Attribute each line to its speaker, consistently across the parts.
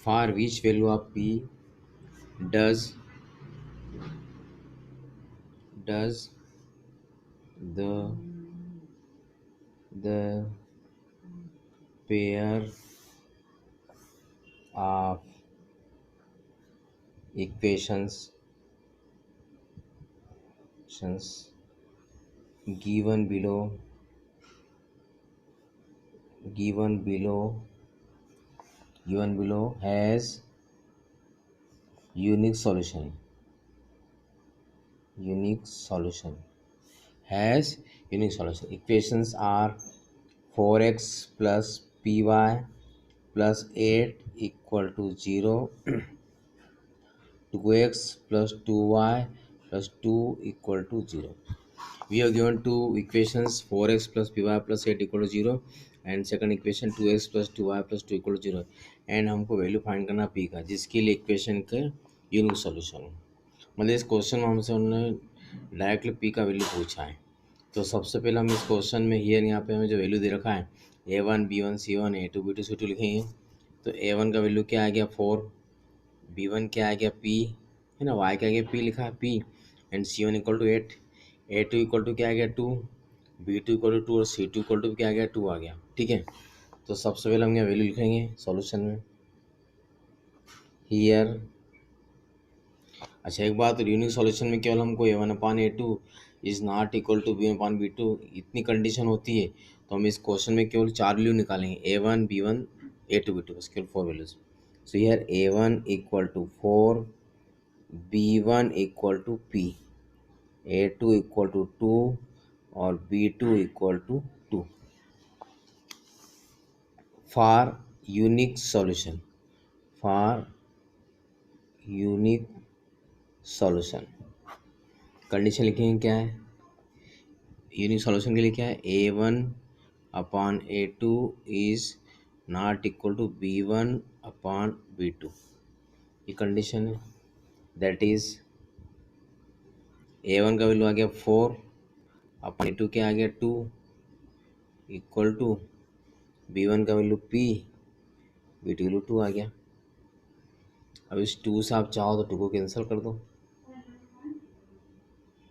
Speaker 1: For which value of p does does the the pair of equations given below given below has unique solution unique solution has unique solution. Equations are 4x plus py plus 8 equal to 0, 2x plus 2y plus 2 equal to 0. We are given two equations, 4x plus py plus 8 equal to 0 and second equation 2x plus 2y plus 2 equal to 0 and हमको value find करना p का, जिसके लिए equation का unique solution. मतलब इस question में हमसे उन्होंने डायरेक्टली p का वैल्यू पूछा है। तो सबसे पहले हम इस क्वेश्चन में हियर यहाँ पे हमें जो वैल्यू दे रखा है a1 b1 c1 a2 b2 c2 लिखेंगे। तो a1 का वैल्यू क्या आ गया 4, b1 क्या आ गया p है ना, y क्या आ गया p लिखा है p and c1 equal to 8, a2 equal to क्या आ गया 2, b2 इक्वल टू 2 और c2 इक्वल टू क्या आ गया 2 आ गया। ठीक है, तो सबसे पहले हम यहाँ वैल्यू लिखेंगे सॉल्यूशन में हियर। अच्छा एक बात, यूनिक सॉल्यूशन में केवल हमको a1/a2 is not equal to b1/b2 इतनी कंडीशन होती है, तो हम इस क्वेश्चन में केवल 4 वैल्यू निकालेंगे a1 b1 a2 b2 बस केवल 4 values. So here a1 equal to 4, b1 equal to p, a2 equal to 2 और b2 equal to 2 for unique solution unique solution. Condition लिखेंगे क्या है यूनिक सॉल्यूशन के लिए, क्या है a1/a2 is not equal to b1/b2, ये कंडीशन है। दैट इज a1 का वैल्यू आ गया 4 अपॉन a2 क्या आ गया 2 इक्वल टू b1 का वैल्यू p, b2 वैल्यू 2 आ गया। अब इस 2 से आप चाहो तो 2 को कैंसिल कर दो,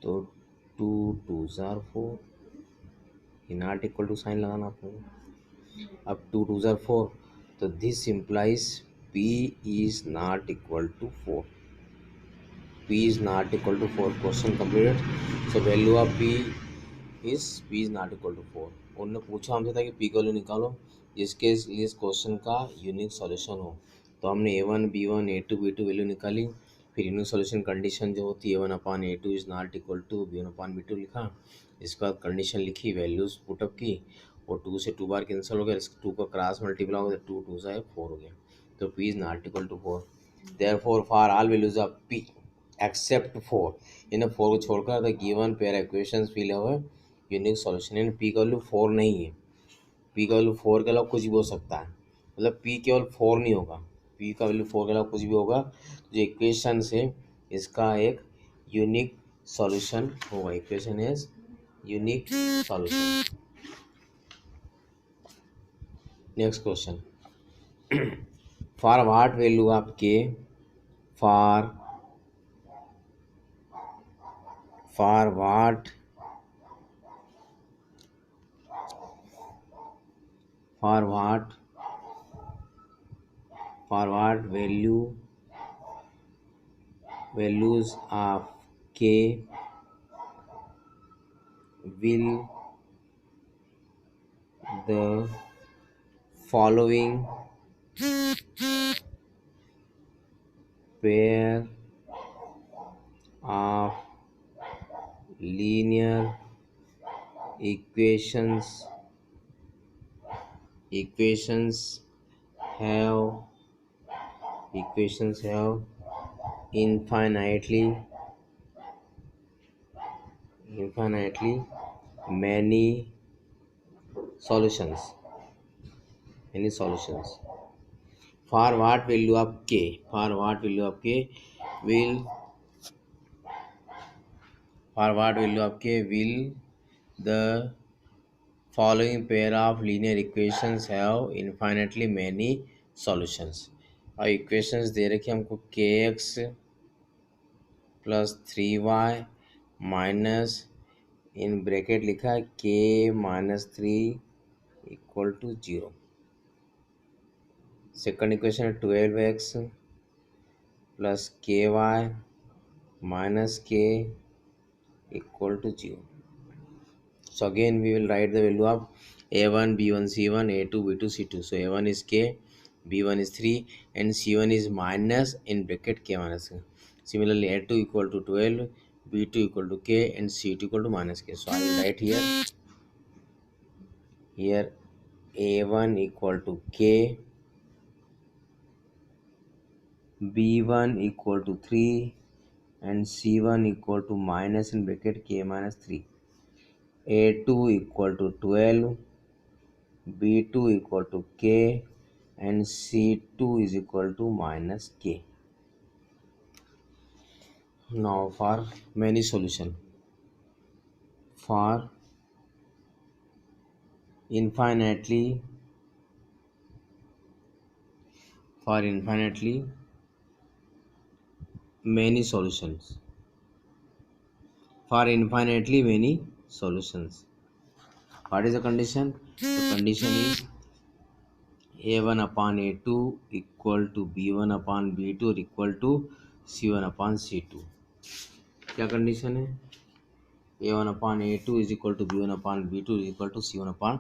Speaker 1: तो 2 2s are 4, ये नॉट इक्वल टू साइन लगाना आपको। अब 2 2s are 4, तो this implies p is not equal to 4, p is not equal to 4। Question completed. So value of p is not equal to 4। उन्होंने पूछा हमसे था कि p का वैल्यू निकालो जिसके लिए इस क्वेश्चन का यूनिक सॉल्यूशन हो। तो हमने a1 b1 a2 b2 value निकाली, फिर यूनिक सॉल्यूशन कंडीशन जो होती है a1/a2 is not equal to b1/b2 लिखा। इसके बाद कंडीशन लिखी, वैल्यूज पुटअप की और 2 से 2 बार कैंसिल हो गया, इस 2 का क्रॉस मल्टीप्लाई हो गया, 2 2 से 4 हो गया, तो p is not equal to 4। Therefore for all values of p except 4, यानी 4 को छोड़कर the given pair equations will have a unique solution. यानी p का वैल्यू 4 नहीं है, p का वैल्यू 4 के अलावा कुछ भी हो सकता है, मतलब p केवल 4 नहीं होगा, p का वैल्यू 4 के अलावा कुछ भी होगा, जो इक्वेशन से इसका एक यूनिक सॉल्यूशन होगा। Equation is unique solution. Next question, for what value of k for for what for what for what values of k will the following pair of linear equations have infinitely many solutions for what value of k will will the following pair of linear equations have infinitely many solutions. और equations दे रखी हमको kx plus 3y minus in bracket लिखा है k minus 3 equal to 0. Second equation है 12x plus ky minus k equal to 0. So again we will write the value of a1 b1 c1 a2 b2 c2. So a1 is k, b1 is 3 and c1 is minus in bracket k minus k. Similarly a2 equal to 12, b2 equal to k and c2 equal to minus k. So I will write here a1 equal to k, b1 equal to 3 and c1 equal to minus in bracket k minus 3. a2 equal to 12, b2 equal to k and c2 is equal to minus k. Now for many solution, for infinitely many solutions, for infinitely many solutions. What is the condition? The condition is a1 upon a2 equal to b1 upon b2 or equal to c1 upon c2. क्या condition है? a1 upon a2 is equal to b1 upon b2 is equal to c1 upon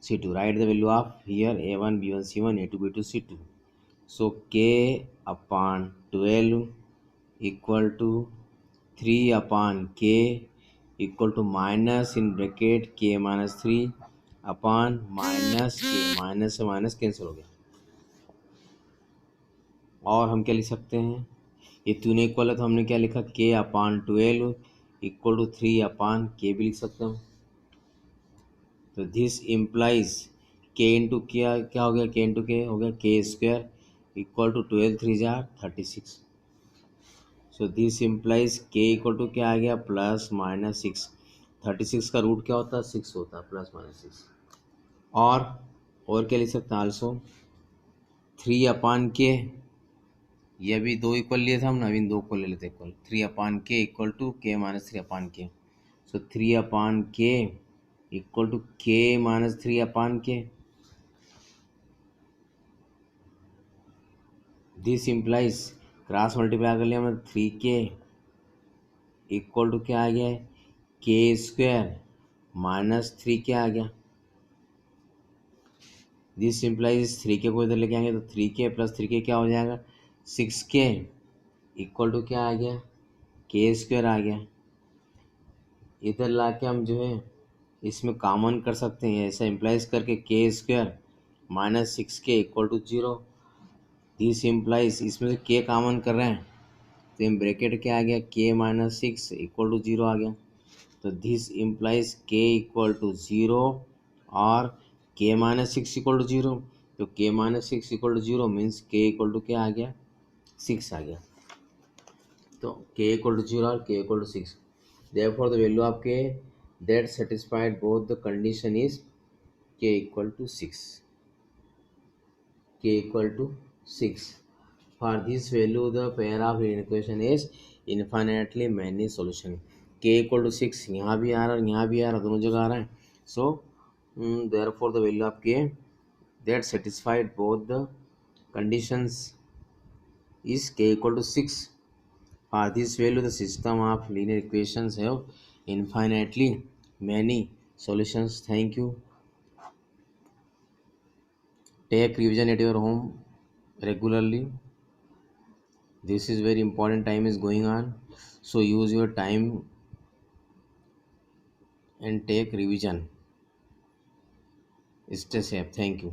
Speaker 1: c2. Write the value of here a1 b1 c1 a2 b2 c2. So k upon 12 equal to 3 upon k equal to minus in bracket k minus 3 upon minus k. Minus से minus cancel हो गया. और हम क्या लिख सकते हैं? ये तीनों इक्वल है तो हमने क्या लिखा? k upon 12 equal to 3 upon k भी लिख सकते हैं. तो दिस इम्प्लाइज k इंटू क्या हो गया? k इंटू के हो गया k स्क्वायर इक्वल टू 12 3 जार 36. So this implies k equal to क्या आ गया? Plus minus 6. 36 का रूट क्या होता है? 6 होता है, प्लस माइनस 6. और क्या लिख सकते हैं? आल्सो 3 अपान के, ये अभी 2 इक्वल लिए था हम ना, अभी 2 को ले लेते इक्वल. 3 अपान के इक्वल टू के माइनस 3 अपान के. सो 3 अपान के इक्वल टू के माइनस 3 अपान के. दिस इम्प्लाइज क्रॉस मल्टीप्लाई कर लिया हमने 3k इक्वल टू क्या आ गया है? के स्क्वायर माइनस 3k आ गया. दिस इम्प्लाइज 3k को इधर लेके आएंगे तो 3k प्लस 3k क्या हो जाएगा? 6k इक्वल टू क्या आ गया? के स्क्वायर आ गया. इधर ला के हम जो है इसमें कॉमन कर सकते हैं, ऐसा इम्प्लाइज करके K square minus 6k equal to 0. This implies इसमें से के कॉमन कर रहे हैं तो इन ब्रैकेट क्या आ गया? के माइनस 6 इक्वल टू 0 आ गया. तो दिस इम्प्लाइज के इक्वल टू 0 और के माइनस 6 इक्वल टू 0. तो के माइनस 6 इक्वल टू 0 मीन्स के इक्वल टू क्या आ गया? 6 आ गया. तो k इक्वल टू 0 और k equal to 6. Therefore the value of k that satisfied both the condition is k equal to 6. K equal to 6. For this value the pair of linear equation is infinitely many solution. K equal to 6 यहाँ भी आ रहा है, यहाँ भी आ रहा है, दोनों जगह आ रहा है. So therefore the value of k that satisfied both the conditions is k equal to 6. For this value, the system of linear equations have infinitely many solutions. Thank you. Take revision at your home regularly. This is very important. Time is going on, so use your time and take revision. Stay safe. Thank you.